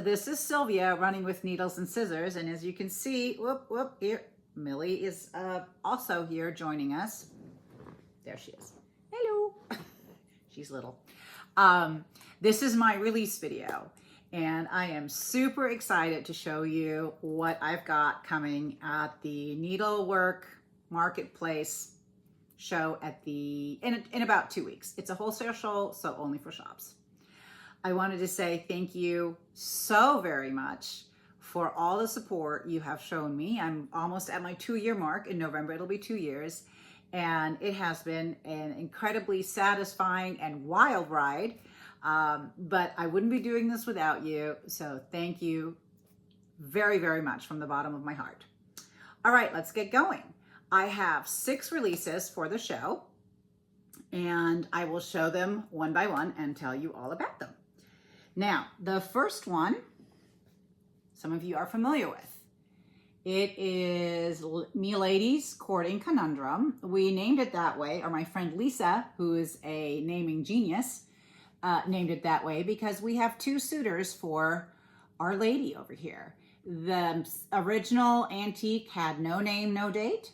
this is Sylvia running with needles and scissors, and as you can see, here, Millie is also here joining us. There she is. Hello. She's little. This is my release video, and I am super excited to show you what I've got coming at the Needlework Marketplace show at in about 2 weeks. It's a wholesale show, so only for shops. I wanted to say thank you so very much for all the support you have shown me. I'm almost at my 2-year mark. In November, it'll be 2 years. And it has been an incredibly satisfying and wild ride. But I wouldn't be doing this without you. So thank you very, very much from the bottom of my heart. All right, let's get going. I have 6 releases for the show, and I will show them one by one and tell you all about them. Now, the first one, some of you are familiar with. It is Me Lady's Courting Conundrum. We named it that way, or my friend Lisa, who is a naming genius, named it that way because we have 2 suitors for our lady over here. The original antique had no name, no date.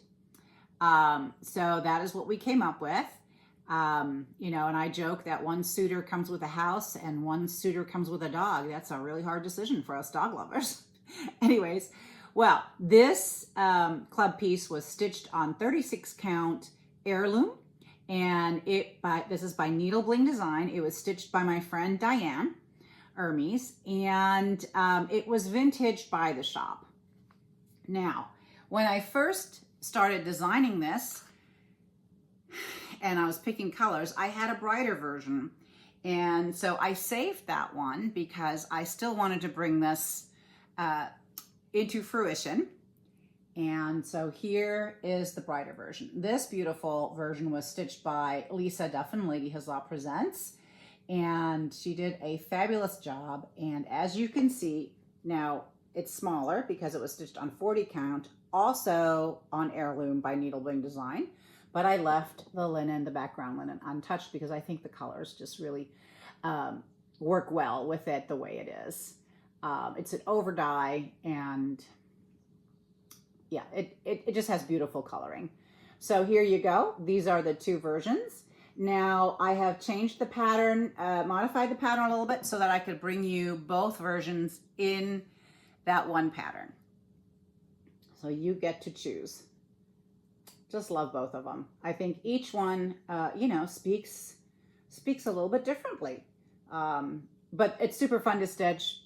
So that is what we came up with. You know, and I joke that one suitor comes with a house and one suitor comes with a dog. That's a really hard decision for us dog lovers. Anyways, well, this club piece was stitched on 36 count heirloom, and this is by Needle Bling Design. It was stitched by my friend Diane Hermes, and it was vintaged by the shop. Now, when I first started designing this, and I was picking colors, I had a brighter version. And so I saved that one because I still wanted to bring this into fruition. And so here is the brighter version. This beautiful version was stitched by Lisa Duffin, Lady Huzzah Presents. And she did a fabulous job. And as you can see, now it's smaller because it was stitched on 40 count, also on heirloom by Needle Bling Design. But I left the linen, the background linen, untouched because I think the colors just really work well with it the way it is. It's an over dye, and yeah, it just has beautiful coloring. So here you go. These are the 2 versions. Now I have changed the pattern, modified the pattern a little bit so that I could bring you both versions in that one pattern. So you get to choose. Just love both of them. I think each one, you know, speaks a little bit differently. But it's super fun to stitch,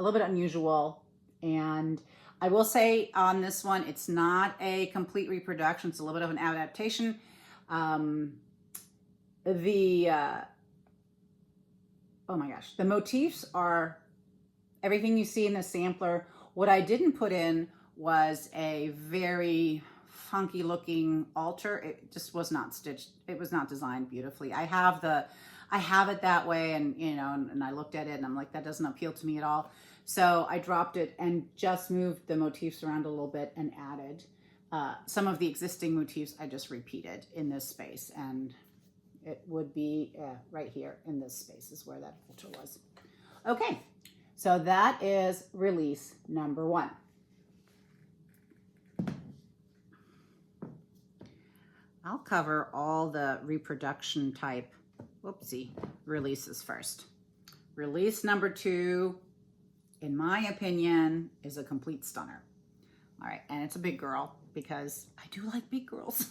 a little bit unusual. And I will say on this one, it's not a complete reproduction. It's a little bit of an adaptation. Oh my gosh, the motifs are everything you see in the sampler. What I didn't put in was a very funky looking altar. It just was not stitched. It was not designed beautifully. I have it that way, and you know, and I looked at it and I'm like, that doesn't appeal to me at all. So I dropped it and just moved the motifs around a little bit and added some of the existing motifs. I just repeated in this space, and it would be right here in this space is where that altar was. Okay, so that is release number 1. I'll cover all the reproduction type, releases first. Release number 2, in my opinion, is a complete stunner. All right, and it's a big girl because I do like big girls.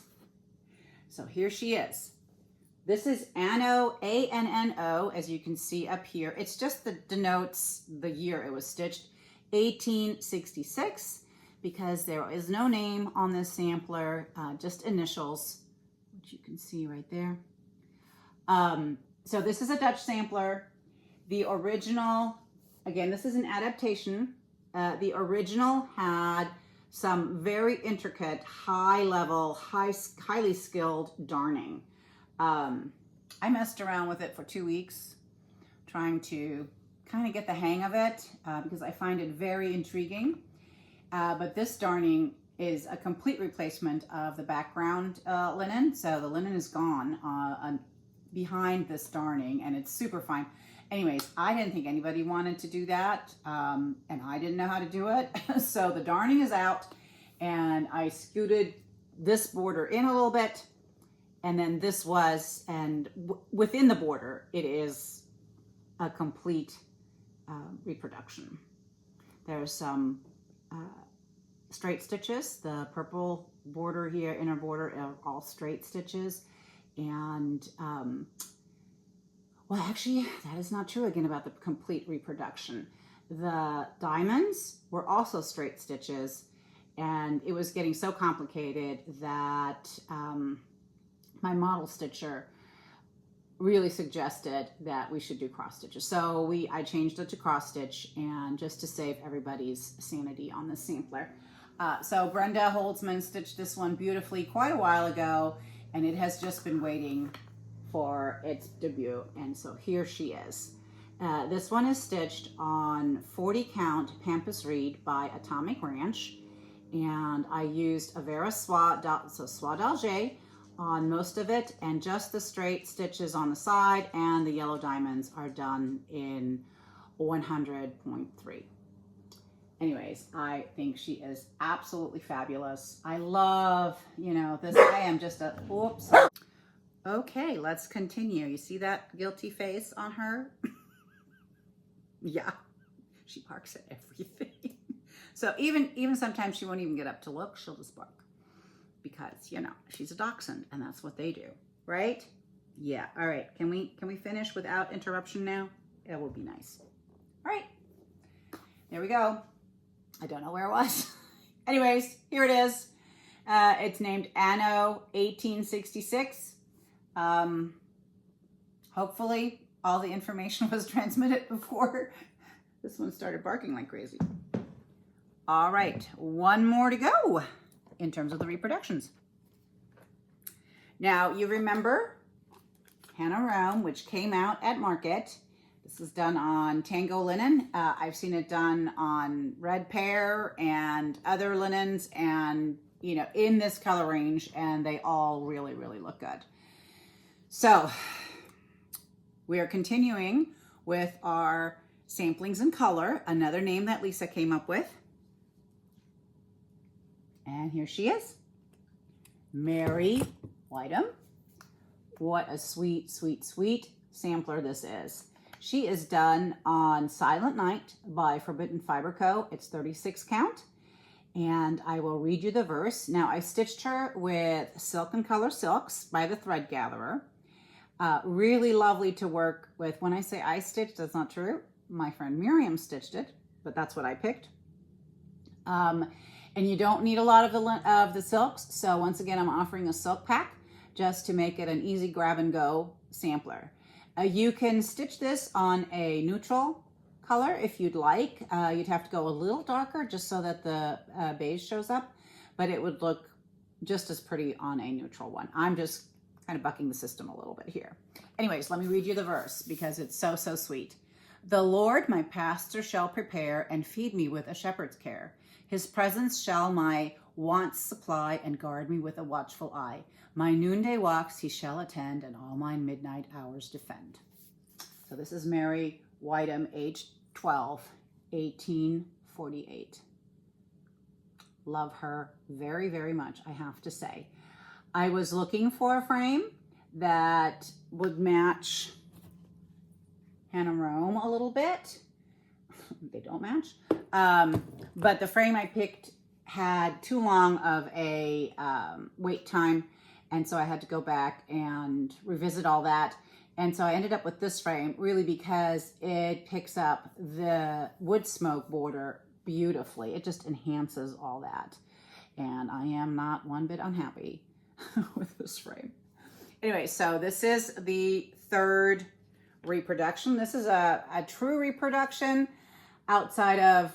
So here she is. This is Anno, A-N-N-O, as you can see up here. It's just that denotes the year it was stitched, 1866, because there is no name on this sampler, just initials, which you can see right there. So this is a Dutch sampler. The original, again, this is an adaptation. The original had some very intricate, high-level, highly skilled darning. I messed around with it for 2 weeks, trying to kind of get the hang of it because I find it very intriguing. But this darning is a complete replacement of the background linen. So the linen is gone behind this darning, and it's super fine. Anyways, I didn't think anybody wanted to do that, and I didn't know how to do it. So the darning is out, and I scooted this border in a little bit, and then this was, and within the border, it is a complete reproduction. There's some straight stitches. The purple border here, inner border, are all straight stitches. And, well, actually, that is not true again about the complete reproduction. The diamonds were also straight stitches, and it was getting so complicated that my model stitcher really suggested that we should do cross stitches. So I changed it to cross stitch, and just to save everybody's sanity on the sampler. So Brenda Holtzman stitched this one beautifully quite a while ago, and it has just been waiting for its debut. And so here she is. This one is stitched on 40 count Pampas Reed by Atomic Ranch. And I used a Vera Soie d'Alger on most of it, and just the straight stitches on the side, and the yellow diamonds are done in 100.3. Anyways, I think she is absolutely fabulous. I love, this. I am just a, oops. Okay, let's continue. You see that guilty face on her? Yeah, she barks at everything. So even sometimes she won't even get up to look, she'll just bark. Because, she's a dachshund, and that's what they do, right? Yeah, all right. Can we finish without interruption now? It will be nice. All right, there we go. I don't know where it was. Anyways, here it is. It's named Anno 1866. Hopefully all the information was transmitted before this one started barking like crazy. All right, one more to go in terms of the reproductions. Now, you remember Hannah Rome, which came out at market. This is done on Tango linen. I've seen it done on red pear and other linens, and in this color range, and they all really, really look good. So we are continuing with our samplings in color, another name that Lisa came up with. And here she is, Mary Whitem. What a sweet, sweet, sweet sampler this is. She is done on Silent Night by Forbidden Fiber Co. It's 36 count. And I will read you the verse. Now, I stitched her with Silk and Color Silks by the Thread Gatherer. Really lovely to work with. When I say I stitched, that's not true. My friend Miriam stitched it, but that's what I picked. And you don't need a lot of the silks. So once again, I'm offering a silk pack just to make it an easy grab and go sampler. You can stitch this on a neutral color if you'd like. You'd have to go a little darker just so that the beige shows up, but it would look just as pretty on a neutral one. I'm just kind of bucking the system a little bit here. Anyways, let me read you the verse because it's so, so sweet. The Lord my pastor shall prepare and feed me with a shepherd's care. His presence shall my wants supply and guard me with a watchful eye. My noonday walks he shall attend and all my midnight hours defend. So this is Mary Whitem, age 12, 1848. Love her very, very much, I have to say. I was looking for a frame that would match Hannah Rome a little bit. They don't match. But the frame I picked had too long of a wait time, and so I had to go back and revisit all that. And so I ended up with this frame really because it picks up the wood smoke border beautifully. It just enhances all that. And I am not one bit unhappy with this frame. Anyway, so this is the third reproduction. This is a true reproduction outside of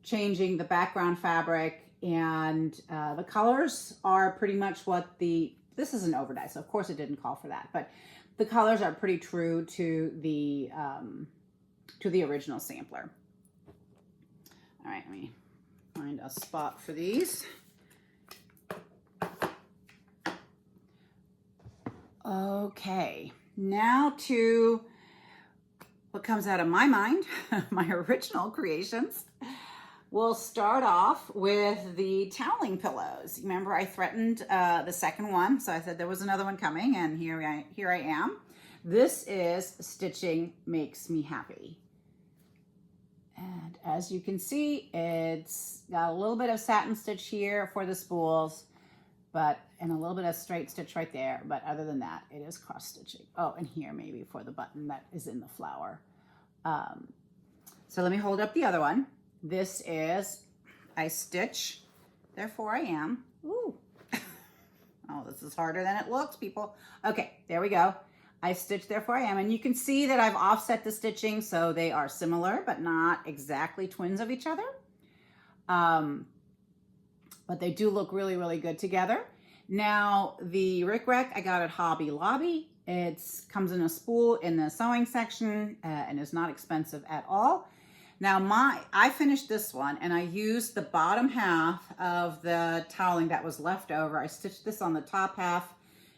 changing the background fabric, and the colors are pretty much what this is an overdye, so of course it didn't call for that, but the colors are pretty true to the original sampler. All right, let me find a spot for these. Okay, now to what comes out of my mind, my original creations. We'll start off with the toweling pillows. Remember, I threatened the second one, so I said there was another one coming, and here I am. This is Stitching Makes Me Happy. And as you can see, it's got a little bit of satin stitch here for the spools, and a little bit of straight stitch right there. But other than that, it is cross stitching. Oh, and here maybe for the button that is in the flower. So let me hold up the other one. This is, I stitch, therefore I am. Ooh. Oh, this is harder than it looks, people. Okay, there we go. I stitch, therefore I am. And you can see that I've offset the stitching so they are similar, but not exactly twins of each other. But they do look really, really good together. Now, the rickrack I got at Hobby Lobby. It comes in a spool in the sewing section and is not expensive at all. Now I finished this one and I used the bottom half of the toweling that was left over. I stitched this on the top half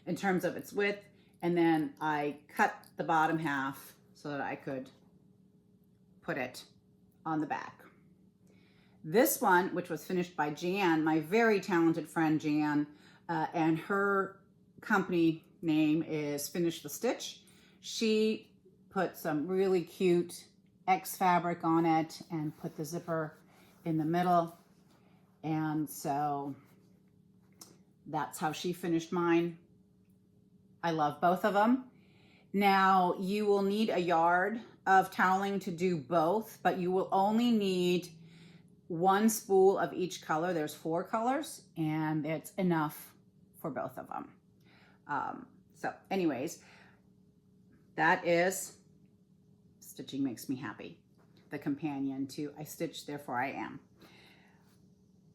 in terms of its width, and then I cut the bottom half so that I could put it on the back. This one, which was finished by Jan, my very talented friend Jan, and her company name is Finish the Stitch. She put some really cute X fabric on it and put the zipper in the middle, and so that's how she finished mine. I love both of them. Now you will need a yard of toweling to do both, but you will only need one spool of each color. There's 4 colors and it's enough for both of them. So anyways, that is Stitching Makes Me Happy, the companion to I Stitch, Therefore I Am.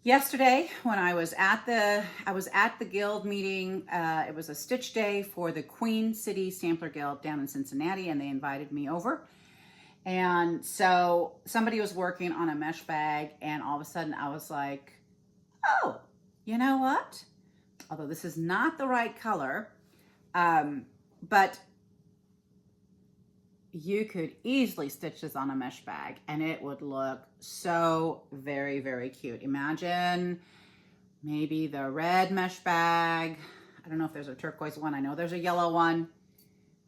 Yesterday, when I was at the guild meeting, it was a stitch day for the Queen City Sampler Guild down in Cincinnati, and they invited me over. And so somebody was working on a mesh bag, and all of a sudden I was like, oh, you know what? Although this is not the right color, but you could easily stitch this on a mesh bag and it would look so very, very cute. Imagine maybe the red mesh bag. I don't know if there's a turquoise one. I know there's a yellow one.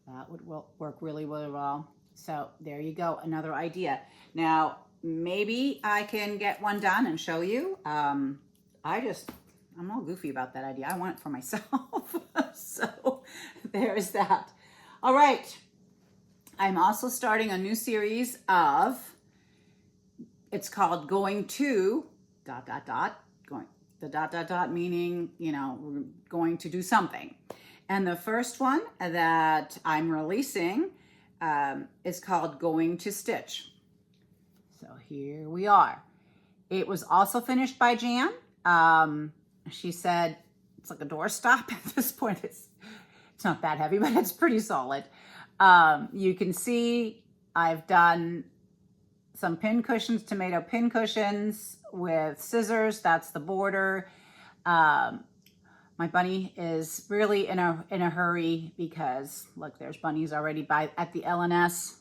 That would work really, really well. So there you go, another idea. Now, maybe I can get one done and show you. I'm all goofy about that idea. I want it for myself. So there's that. All right. I'm also starting a new series of, it's called Going to ... going, the ... meaning, you know, we're going to do something. And the first one that I'm releasing is called Going to Stitch. So here we are. It was also finished by Jan. She said it's like a doorstop at this point. It's not that heavy, but it's pretty solid. You can see I've done some pin cushions, tomato pin cushions with scissors. That's the border. My bunny is really in a hurry because look, there's bunnies already at the LNS,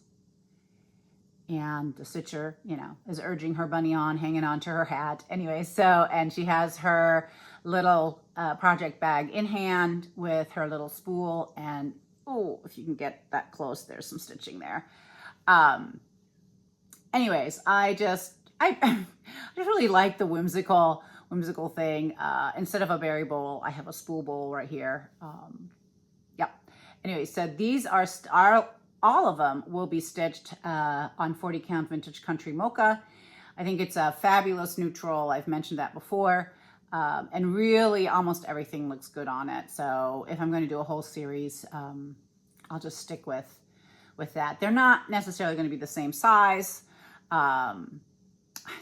and the stitcher, you know, is urging her bunny on, hanging on to her hat. Anyway, so, and she has her little project bag in hand with her little spool, and oh, if you can get that close, there's some stitching there. Anyways, I just really like the whimsical thing. Instead of a berry bowl, I have a spool bowl right here. Yep. Anyway, so these are all of them will be stitched on 40 count vintage country mocha. I think it's a fabulous neutral. I've mentioned that before. And really almost everything looks good on it. So if I'm going to do a whole series, I'll just stick with that. They're not necessarily going to be the same size. I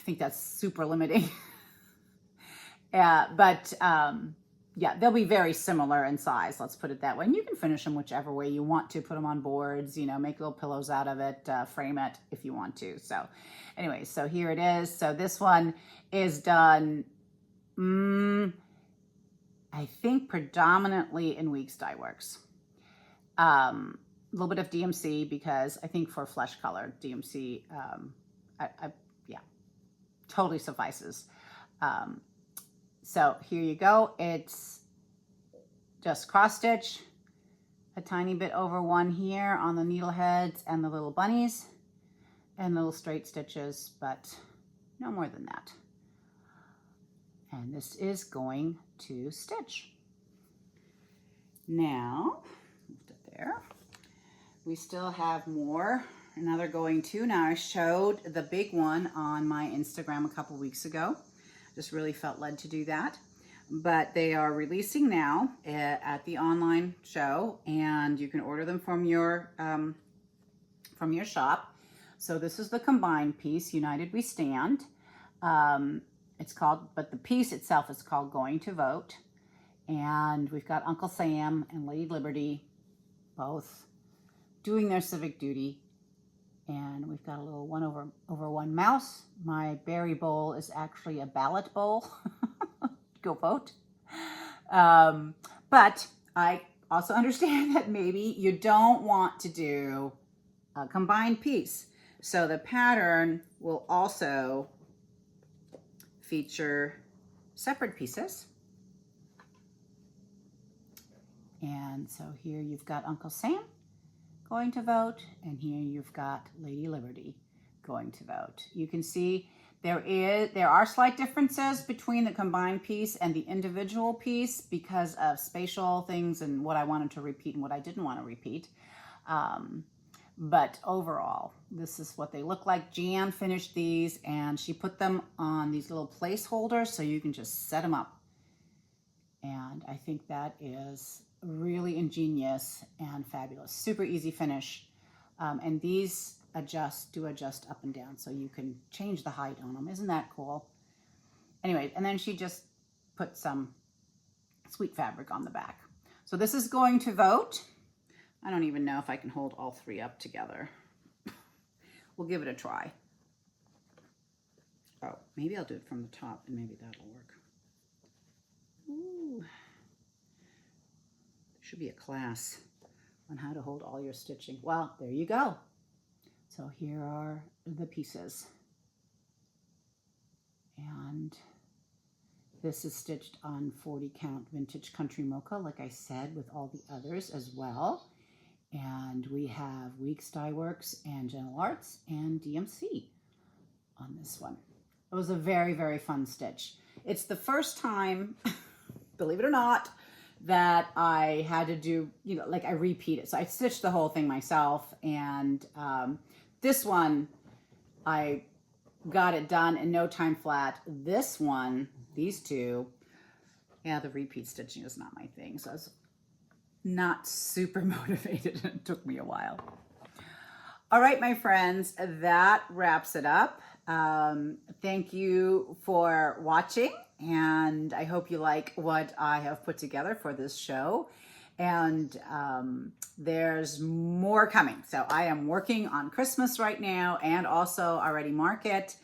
think that's super limiting. Yeah, they'll be very similar in size. Let's put it that way. And you can finish them whichever way you want to. Put them on boards, you know, make little pillows out of it, frame it if you want to. So anyway, so here it is. So this one is done, I think predominantly in Weeks Dye Works. little bit of DMC because I think for flesh color, DMC, yeah, totally suffices. So here you go. It's just cross stitch, a tiny bit over one here on the needle heads and the little bunnies, and little straight stitches, but no more than that. And this is going to stitch. Now, there. We still have more, another going to. Now I showed the big one on my Instagram a couple weeks ago. Just really felt led to do that. But they are releasing now at the online show, and you can order them from your shop. So this is the combined piece, United We Stand. It's called, but the piece itself is called Going to Vote. And we've got Uncle Sam and Lady Liberty both doing their civic duty. And we've got a little one over one mouse. My berry bowl is actually a ballot bowl. Go vote. But I also understand that maybe you don't want to do a combined piece. So the pattern will also feature separate pieces. And so here you've got Uncle Sam going to vote, and here you've got Lady Liberty going to vote. You can see there are slight differences between the combined piece and the individual piece because of spatial things and what I wanted to repeat and what I didn't want to repeat. But overall, this is what they look like. Jan finished these, and she put them on these little placeholders so you can just set them up. And I think that is really ingenious and fabulous. Super easy finish. And these do adjust up and down, so you can change the height on them. Isn't that cool? Anyway, and then she just put some sweet fabric on the back. So this is Going to Vote. I don't even know if I can hold all three up together. We'll give it a try. Oh, maybe I'll do it from the top and maybe that'll work. Ooh. There should be a class on how to hold all your stitching. Well, there you go. So here are the pieces. And this is stitched on 40 count vintage country mocha, like I said, with all the others as well. And we have Weeks Dye Works and Gentle Arts and DMC on this one. It was a very, very fun stitch. It's the first time, believe it or not, that I had to do, like I repeat it. So I stitched the whole thing myself, and this one, I got it done in no time flat. This one, these two, yeah, the repeat stitching is not my thing. So I was not super motivated. It took me a while. All right, my friends, that wraps it up. Thank you for watching, and I hope you like what I have put together for this show. And there's more coming. So I am working on Christmas right now, and also already Market.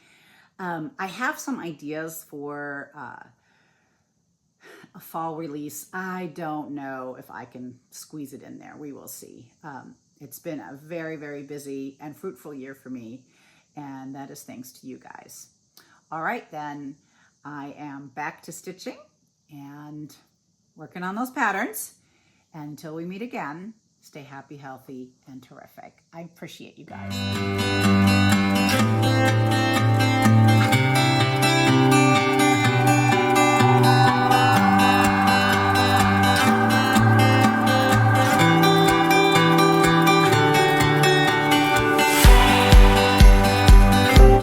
I have some ideas for a fall release. I don't know if I can squeeze it in there. We will see. It's been a very, very busy and fruitful year for me, and that is thanks to you guys. All right, then I am back to stitching and working on those patterns. And until we meet again, stay happy, healthy, and terrific. I appreciate you guys.